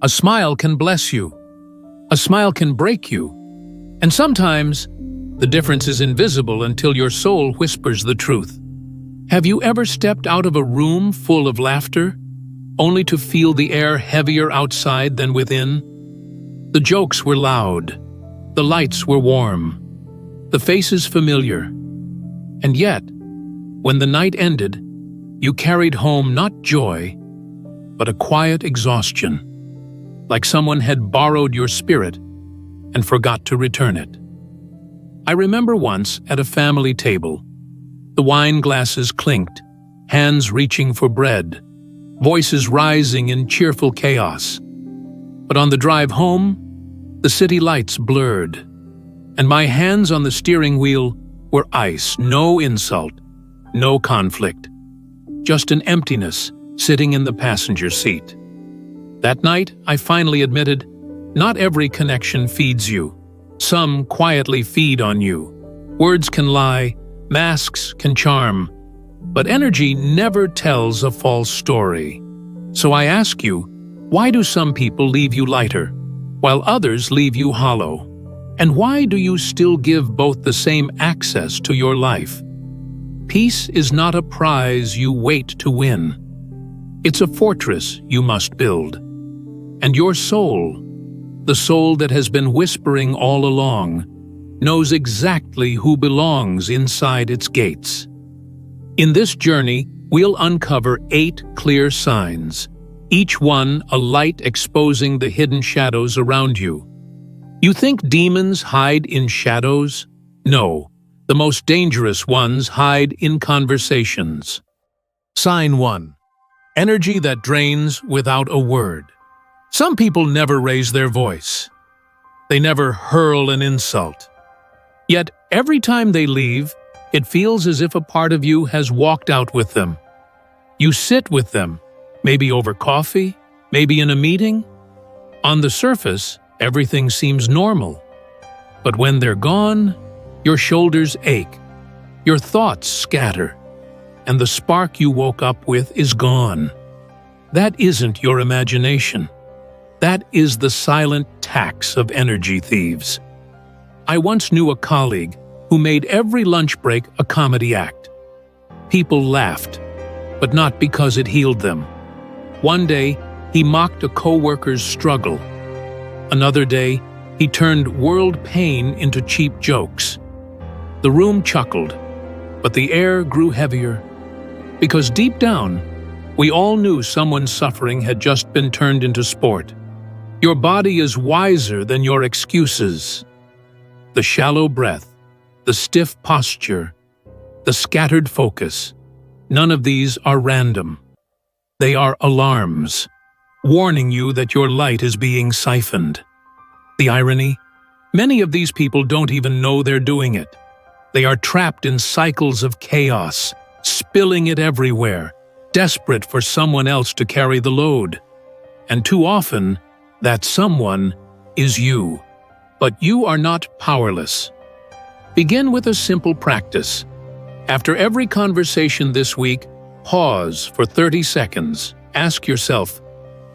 A smile can bless you. A smile can break you. And sometimes, the difference is invisible until your soul whispers the truth. Have you ever stepped out of a room full of laughter, only to feel the air heavier outside than within? The jokes were loud. The lights were warm. The faces familiar. And yet, when the night ended, you carried home not joy, but a quiet exhaustion, like someone had borrowed your spirit and forgot to return it. I remember once at a family table, the wine glasses clinked, hands reaching for bread, voices rising in cheerful chaos. But on the drive home, the city lights blurred, and my hands on the steering wheel were ice, no insult, no conflict, just an emptiness sitting in the passenger seat. That night, I finally admitted, not every connection feeds you. Some quietly feed on you. Words can lie, masks can charm, but energy never tells a false story. So I ask you, why do some people leave you lighter, while others leave you hollow? And why do you still give both the same access to your life? Peace is not a prize you wait to win. It's a fortress you must build. And your soul, the soul that has been whispering all along, knows exactly who belongs inside its gates. In this journey, we'll uncover 8 clear signs, each one a light exposing the hidden shadows around you. You think demons hide in shadows? No, the most dangerous ones hide in conversations. Sign 1. Energy that drains without a word. Some people never raise their voice. They never hurl an insult. Yet every time they leave, it feels as if a part of you has walked out with them. You sit with them, maybe over coffee, maybe in a meeting. On the surface, everything seems normal. But when they're gone, your shoulders ache, your thoughts scatter, and the spark you woke up with is gone. That isn't your imagination. That is the silent tax of energy thieves. I once knew a colleague who made every lunch break a comedy act. People laughed, but not because it healed them. One day, he mocked a co-worker's struggle. Another day, he turned world pain into cheap jokes. The room chuckled, but the air grew heavier, because deep down, we all knew someone's suffering had just been turned into sport. Your body is wiser than your excuses. The shallow breath, the stiff posture, the scattered focus, none of these are random. They are alarms, warning you that your light is being siphoned. The irony? Many of these people don't even know they're doing it. They are trapped in cycles of chaos, spilling it everywhere, desperate for someone else to carry the load. And too often, that someone is you. But you are not powerless. Begin with a simple practice. After every conversation this week, pause for 30 seconds. Ask yourself,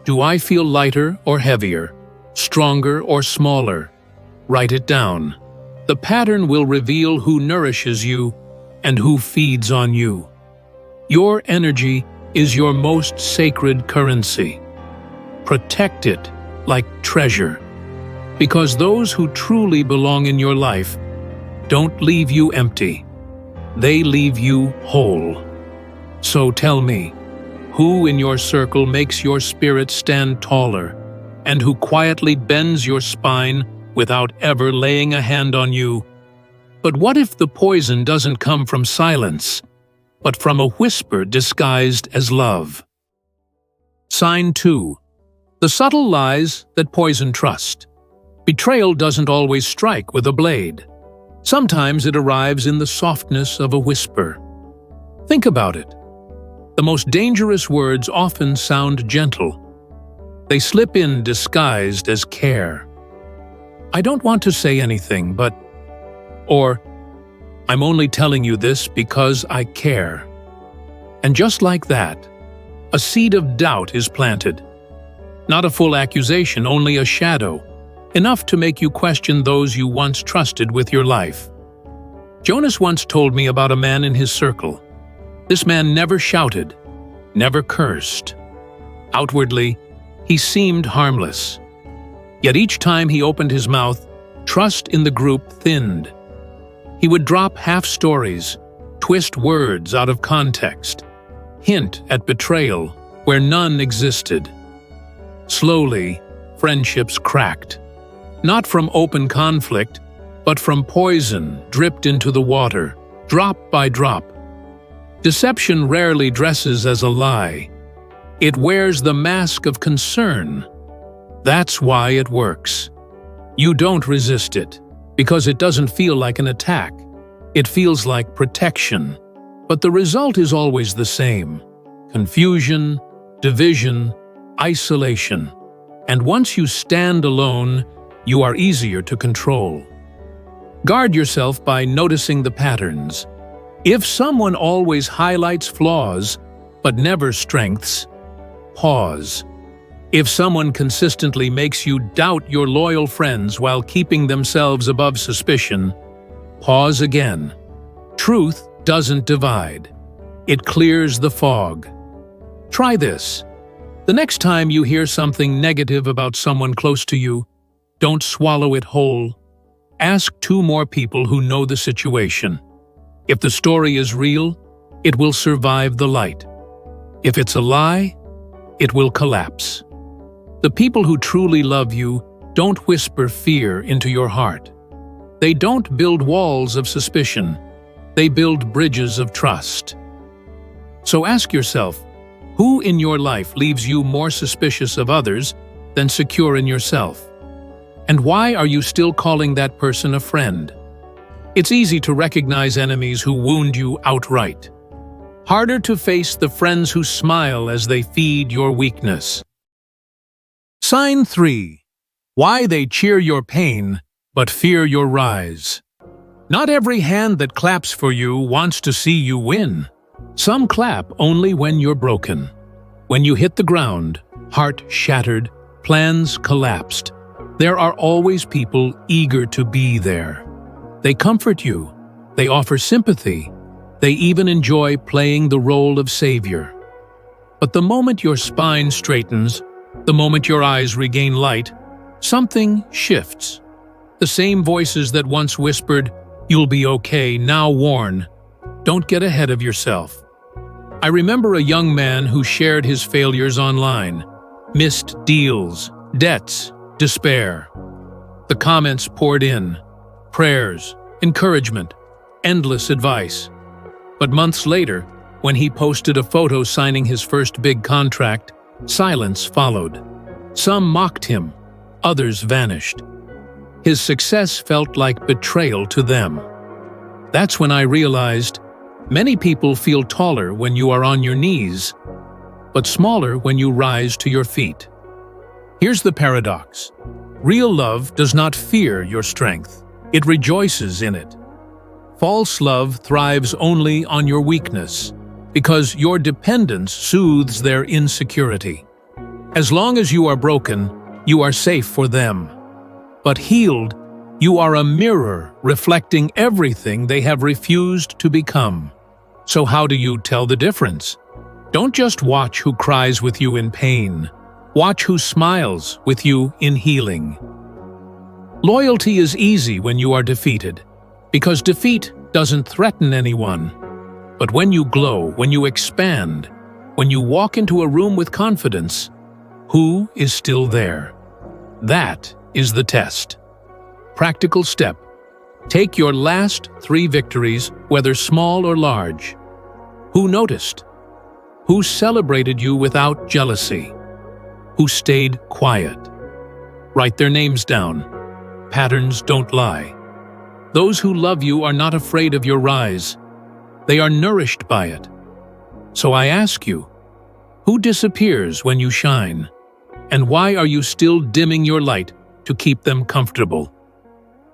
do I feel lighter or heavier, stronger or smaller? Write it down. The pattern will reveal who nourishes you and who feeds on you. Your energy is your most sacred currency. Protect it like treasure, because those who truly belong in your life don't leave you empty. They leave you whole. So tell me, who in your circle makes your spirit stand taller, and who quietly bends your spine without ever laying a hand on you? But what if the poison doesn't come from silence, but from a whisper disguised as love? Sign 2. The subtle lies that poison trust. Betrayal doesn't always strike with a blade. Sometimes it arrives in the softness of a whisper. Think about it. The most dangerous words often sound gentle. They slip in disguised as care. I don't want to say anything, but... Or, I'm only telling you this because I care. And just like that, a seed of doubt is planted. Not a full accusation, only a shadow, enough to make you question those you once trusted with your life. Jonas once told me about a man in his circle. This man never shouted, never cursed. Outwardly, he seemed harmless. Yet each time he opened his mouth, trust in the group thinned. He would drop half-stories, twist words out of context, hint at betrayal where none existed. Slowly, friendships cracked. Not from open conflict, but from poison dripped into the water, drop by drop. Deception rarely dresses as a lie. It wears the mask of concern. That's why it works. You don't resist it, because it doesn't feel like an attack. It feels like protection. But the result is always the same: confusion, division, isolation. And once you stand alone, you are easier to control. Guard yourself by noticing the patterns. If someone always highlights flaws, but never strengths, pause. If someone consistently makes you doubt your loyal friends while keeping themselves above suspicion, pause again. Truth doesn't divide. It clears the fog. Try this. The next time you hear something negative about someone close to you, don't swallow it whole. Ask 2 more people who know the situation. If the story is real, it will survive the light. If it's a lie, it will collapse. The people who truly love you don't whisper fear into your heart. They don't build walls of suspicion. They build bridges of trust. So ask yourself, who in your life leaves you more suspicious of others than secure in yourself? And why are you still calling that person a friend? It's easy to recognize enemies who wound you outright. Harder to face the friends who smile as they feed your weakness. Sign 3. Why they cheer your pain, but fear your rise. Not every hand that claps for you wants to see you win. Some clap only when you're broken. When you hit the ground, heart shattered, plans collapsed. There are always people eager to be there. They comfort you. They offer sympathy. They even enjoy playing the role of savior. But the moment your spine straightens, the moment your eyes regain light, something shifts. The same voices that once whispered, "You'll be okay," now warn, "Don't get ahead of yourself." I remember a young man who shared his failures online. Missed deals, debts, despair. The comments poured in. Prayers, encouragement, endless advice. But months later, when he posted a photo signing his first big contract, silence followed. Some mocked him, others vanished. His success felt like betrayal to them. That's when I realized, many people feel taller when you are on your knees, but smaller when you rise to your feet. Here's the paradox. Real love does not fear your strength. It rejoices in it. False love thrives only on your weakness, because your dependence soothes their insecurity. As long as you are broken, you are safe for them. But healed, you are a mirror reflecting everything they have refused to become. So how do you tell the difference? Don't just watch who cries with you in pain. Watch who smiles with you in healing. Loyalty is easy when you are defeated, because defeat doesn't threaten anyone. But when you glow, when you expand, when you walk into a room with confidence, who is still there? That is the test. Practical step. Take your last 3 victories, whether small or large. Who noticed? Who celebrated you without jealousy? Who stayed quiet? Write their names down. Patterns don't lie. Those who love you are not afraid of your rise. They are nourished by it. So I ask you, who disappears when you shine? And why are you still dimming your light to keep them comfortable?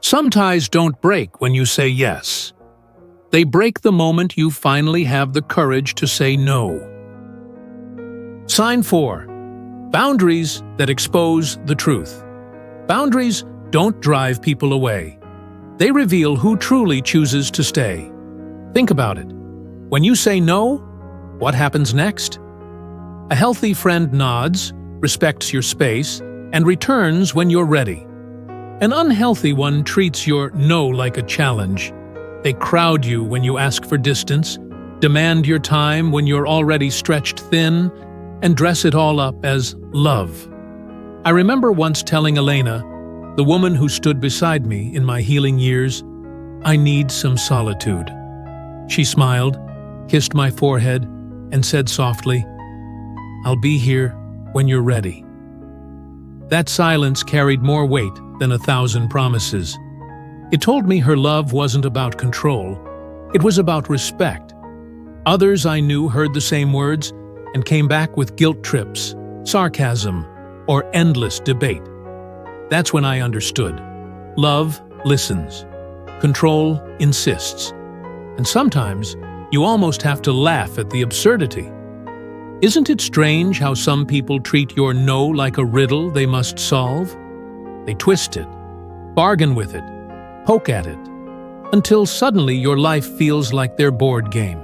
Some ties don't break when you say yes. They break the moment you finally have the courage to say no. Sign 4. Boundaries that expose the truth. Boundaries don't drive people away. They reveal who truly chooses to stay. Think about it. When you say no, what happens next? A healthy friend nods, respects your space, and returns when you're ready. An unhealthy one treats your no like a challenge. They crowd you when you ask for distance, demand your time when you're already stretched thin, and dress it all up as love. I remember once telling Elena, the woman who stood beside me in my healing years, I need some solitude. She smiled, kissed my forehead, and said softly, I'll be here when you're ready. That silence carried more weight than 1,000 promises. It told me her love wasn't about control. It was about respect. Others I knew heard the same words and came back with guilt trips, sarcasm, or endless debate. That's when I understood. Love listens. Control insists. And sometimes you almost have to laugh at the absurdity. Isn't it strange how some people treat your no like a riddle they must solve? They twist it, bargain with it, poke at it, until suddenly your life feels like their board game.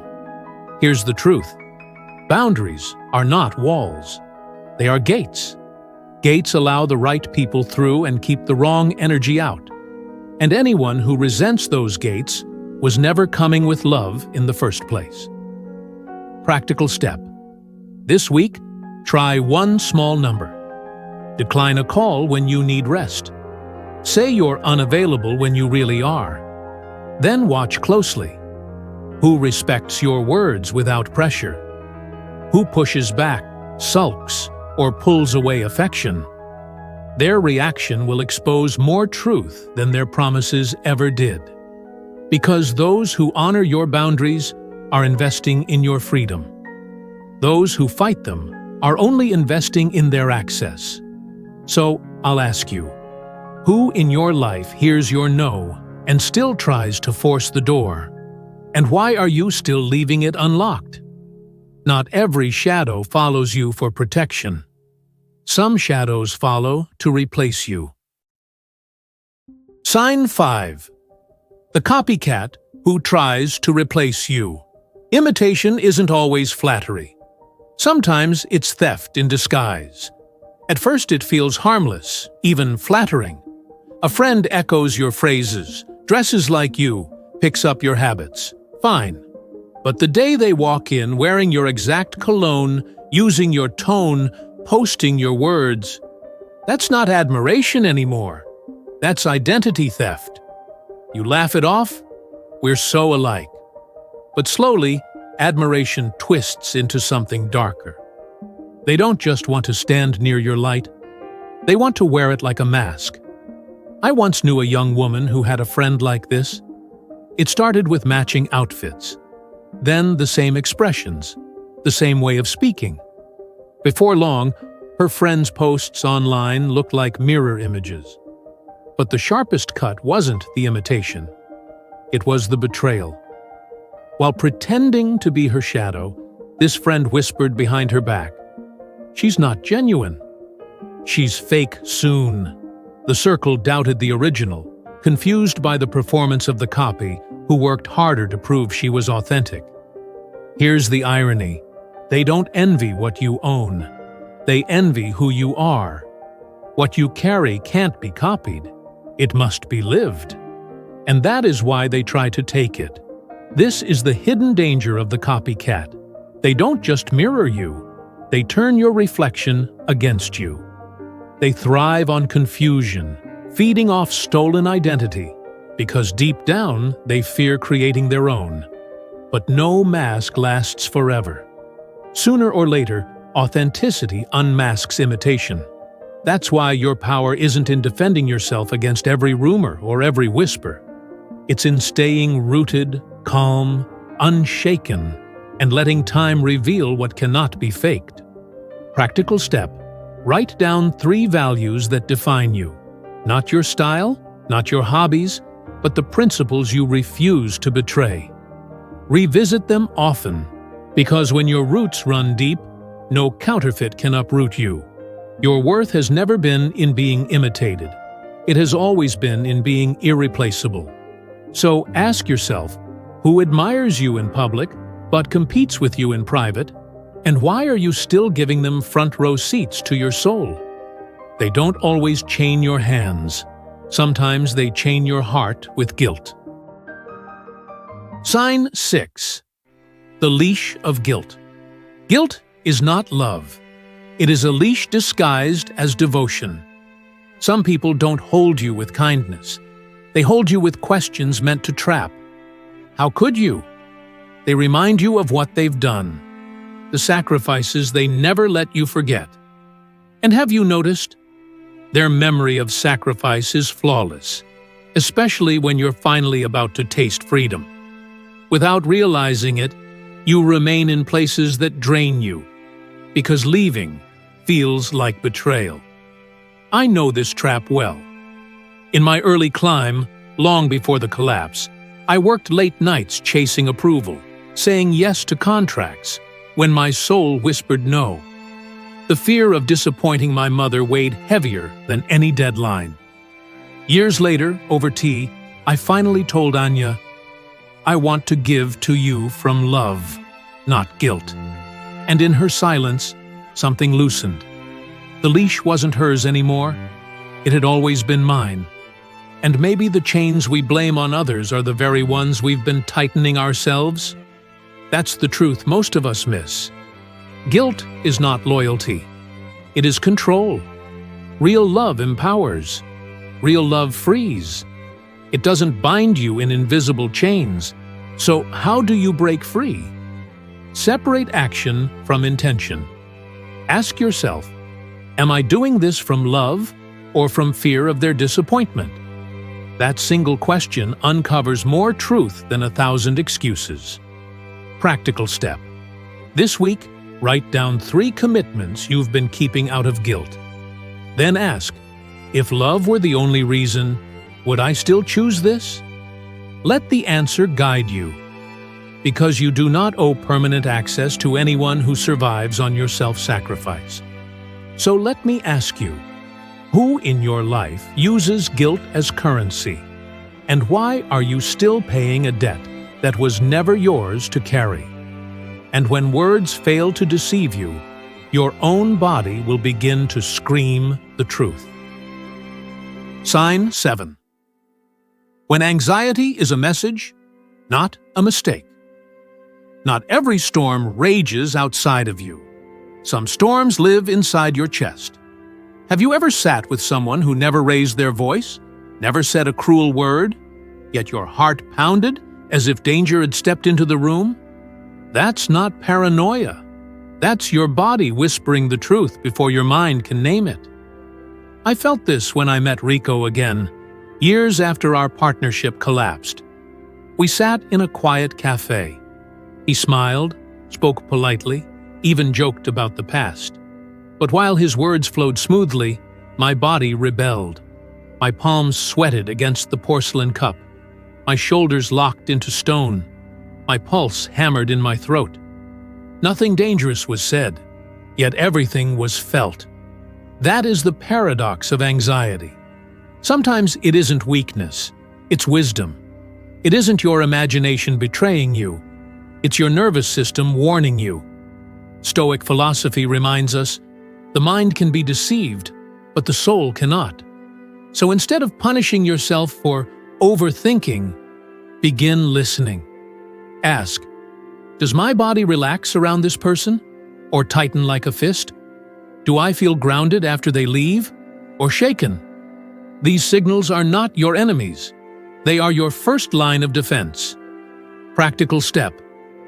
Here's the truth. Boundaries are not walls. They are gates. Gates allow the right people through and keep the wrong energy out. And anyone who resents those gates was never coming with love in the first place. Practical step. This week, try one small number. Decline a call when you need rest. Say you're unavailable when you really are. Then watch closely. Who respects your words without pressure? Who pushes back, sulks, or pulls away affection? Their reaction will expose more truth than their promises ever did. Because those who honor your boundaries are investing in your freedom. Those who fight them are only investing in their access. So, I'll ask you, who in your life hears your no and still tries to force the door? And why are you still leaving it unlocked? Not every shadow follows you for protection. Some shadows follow to replace you. Sign 5. The copycat who tries to replace you. Imitation isn't always flattery. Sometimes it's theft in disguise. At first it feels harmless, even flattering. A friend echoes your phrases, dresses like you, picks up your habits. Fine. But the day they walk in wearing your exact cologne, using your tone, posting your words, that's not admiration anymore. That's identity theft. You laugh it off? We're so alike. But slowly, admiration twists into something darker. They don't just want to stand near your light. They want to wear it like a mask. I once knew a young woman who had a friend like this. It started with matching outfits. Then the same expressions, the same way of speaking. Before long, her friend's posts online looked like mirror images. But the sharpest cut wasn't the imitation. It was the betrayal. While pretending to be her shadow, this friend whispered behind her back, "She's not genuine. She's fake soon." The circle doubted the original, confused by the performance of the copy, who worked harder to prove she was authentic. Here's the irony. They don't envy what you own. They envy who you are. What you carry can't be copied. It must be lived. And that is why they try to take it. This is the hidden danger of the copycat. They don't just mirror you. They turn your reflection against you. They thrive on confusion, feeding off stolen identity, because deep down they fear creating their own. But no mask lasts forever. Sooner or later, authenticity unmasks imitation. That's why your power isn't in defending yourself against every rumor or every whisper. It's in staying rooted, calm, unshaken, and letting time reveal what cannot be faked. Practical step. Write down 3 values that define you. Not your style, not your hobbies, but the principles you refuse to betray. Revisit them often, because when your roots run deep, no counterfeit can uproot you. Your worth has never been in being imitated. It has always been in being irreplaceable. So ask yourself, who admires you in public but competes with you in private? And why are you still giving them front-row seats to your soul? They don't always chain your hands. Sometimes they chain your heart with guilt. Sign 6. The leash of guilt. Guilt is not love. It is a leash disguised as devotion. Some people don't hold you with kindness. They hold you with questions meant to trap. How could you? They remind you of what they've done, the sacrifices they never let you forget. And have you noticed? Their memory of sacrifice is flawless, especially when you're finally about to taste freedom. Without realizing it, you remain in places that drain you, because leaving feels like betrayal. I know this trap well. In my early climb, long before the collapse, I worked late nights chasing approval, saying yes to contracts, when my soul whispered no. The fear of disappointing my mother weighed heavier than any deadline. Years later, over tea, I finally told Anya, "I want to give to you from love, not guilt." And in her silence, something loosened. The leash wasn't hers anymore. It had always been mine. And maybe the chains we blame on others are the very ones we've been tightening ourselves. That's the truth most of us miss. Guilt is not loyalty. It is control. Real love empowers. Real love frees. It doesn't bind you in invisible chains. So how do you break free? Separate action from intention. Ask yourself, am I doing this from love or from fear of their disappointment? That single question uncovers more truth than 1,000 excuses. Practical step. This week, write down 3 commitments you've been keeping out of guilt. Then ask, if love were the only reason, would I still choose this? Let the answer guide you, because you do not owe permanent access to anyone who survives on your self-sacrifice. So let me ask you, who in your life uses guilt as currency? And why are you still paying a debt that was never yours to carry? And when words fail to deceive you, your own body will begin to scream the truth. Sign 7. When anxiety is a message, not a mistake. Not every storm rages outside of you. Some storms live inside your chest. Have you ever sat with someone who never raised their voice, never said a cruel word, yet your heart pounded as if danger had stepped into the room? That's not paranoia. That's your body whispering the truth before your mind can name it. I felt this when I met Rico again, years after our partnership collapsed. We sat in a quiet cafe. He smiled, spoke politely, even joked about the past. But while his words flowed smoothly, my body rebelled. My palms sweated against the porcelain cup. My shoulders locked into stone. My pulse hammered in my throat. Nothing dangerous was said, yet everything was felt. That is the paradox of anxiety. Sometimes it isn't weakness, it's wisdom. It isn't your imagination betraying you, it's your nervous system warning you. Stoic philosophy reminds us, the mind can be deceived, but the soul cannot. So instead of punishing yourself for overthinking, begin listening. Ask, does my body relax around this person, or tighten like a fist? Do I feel grounded after they leave, or shaken? These signals are not your enemies. They are your first line of defense. Practical step.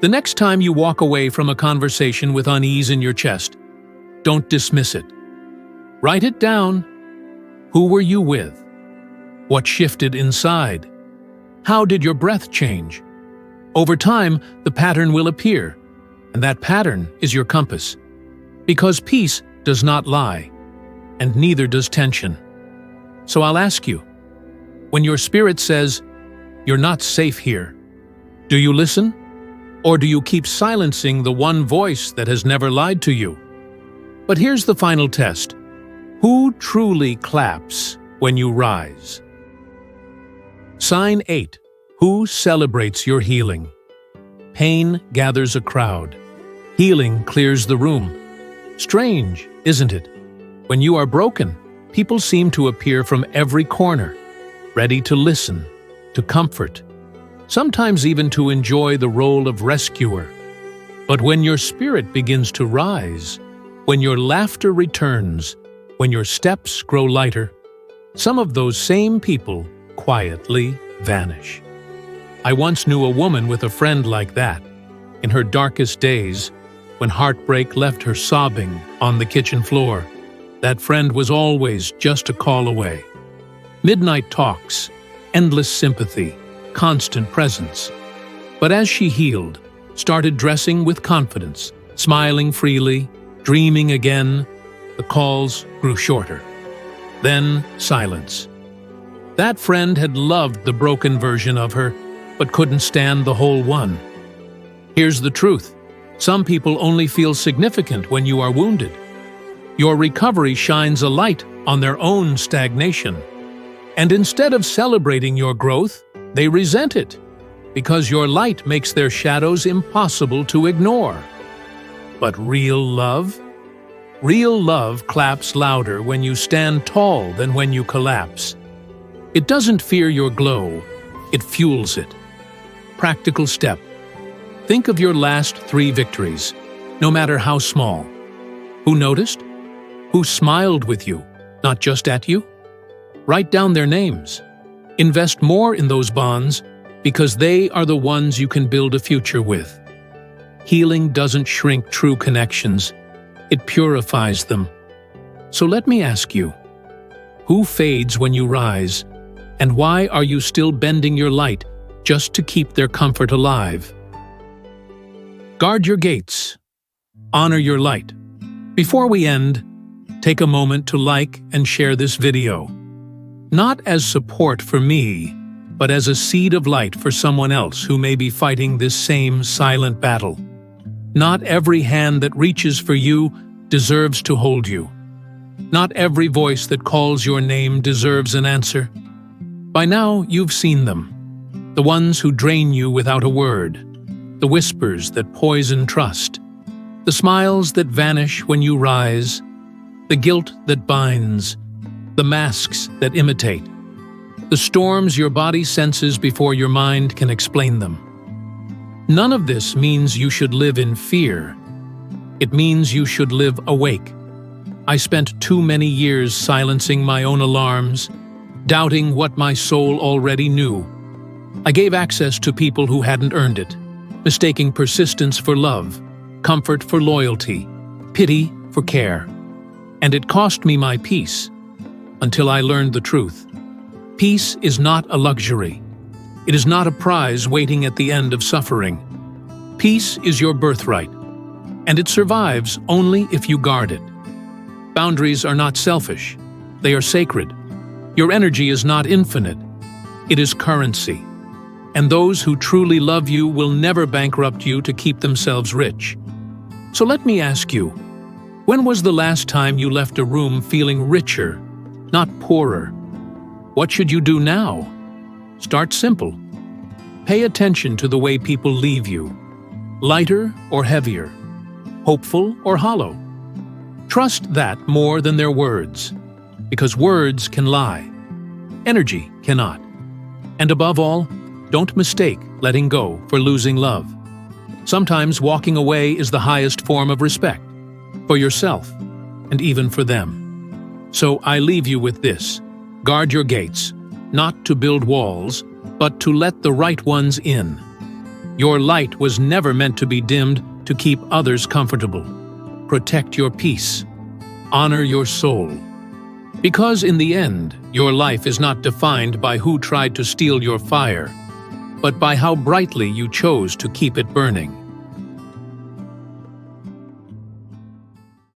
The next time you walk away from a conversation with unease in your chest, don't dismiss it. Write it down. Who were you with? What shifted inside? How did your breath change? Over time, the pattern will appear, and that pattern is your compass. Because peace does not lie, and neither does tension. So I'll ask you, when your spirit says, "You're not safe here," do you listen? Or do you keep silencing the one voice that has never lied to you? But here's the final test. Who truly claps when you rise? Sign 8. Who celebrates your healing? Pain gathers a crowd. Healing clears the room. Strange, isn't it? When you are broken, people seem to appear from every corner, ready to listen, to comfort, sometimes even to enjoy the role of rescuer. But when your spirit begins to rise, when your laughter returns, when your steps grow lighter, some of those same people quietly vanish. I once knew a woman with a friend like that. In her darkest days, when heartbreak left her sobbing on the kitchen floor, that friend was always just a call away. Midnight talks, endless sympathy, constant presence. But as she healed, started dressing with confidence, smiling freely, dreaming again, the calls grew shorter. Then silence. That friend had loved the broken version of her, but couldn't stand the whole one. Here's the truth. Some people only feel significant when you are wounded. Your recovery shines a light on their own stagnation. And instead of celebrating your growth, they resent it, because your light makes their shadows impossible to ignore. But real love? Real love claps louder when you stand tall than when you collapse. It doesn't fear your glow, it fuels it. Practical step. Think of your last 3 victories, no matter how small. Who noticed? Who smiled with you, not just at you? Write down their names. Invest more in those bonds, because they are the ones you can build a future with. Healing doesn't shrink true connections, it purifies them. So let me ask you, who fades when you rise, and why are you still bending your light just to keep their comfort alive? Guard your gates. Honor your light. Before we end, take a moment to like and share this video. Not as support for me, but as a seed of light for someone else who may be fighting this same silent battle. Not every hand that reaches for you deserves to hold you. Not every voice that calls your name deserves an answer. By now, you've seen them. The ones who drain you without a word. The whispers that poison trust. The smiles that vanish when you rise. The guilt that binds. The masks that imitate. The storms your body senses before your mind can explain them. None of this means you should live in fear. It means you should live awake. I spent too many years silencing my own alarms, doubting what my soul already knew. I gave access to people who hadn't earned it, mistaking persistence for love, comfort for loyalty, pity for care. And it cost me my peace, until I learned the truth. Peace is not a luxury. It is not a prize waiting at the end of suffering. Peace is your birthright, and it survives only if you guard it. Boundaries are not selfish. They are sacred. Your energy is not infinite. It is currency. And those who truly love you will never bankrupt you to keep themselves rich. So let me ask you, when was the last time you left a room feeling richer, not poorer? What should you do now? Start simple. Pay attention to the way people leave you. Lighter or heavier? Hopeful or hollow? Trust that more than their words, because words can lie. Energy cannot. And above all, don't mistake letting go for losing love. Sometimes walking away is the highest form of respect, for yourself and even for them. So I leave you with this. Guard your gates, not to build walls, but to let the right ones in. Your light was never meant to be dimmed to keep others comfortable. Protect your peace. Honor your soul. Because in the end, your life is not defined by who tried to steal your fire, but by how brightly you chose to keep it burning.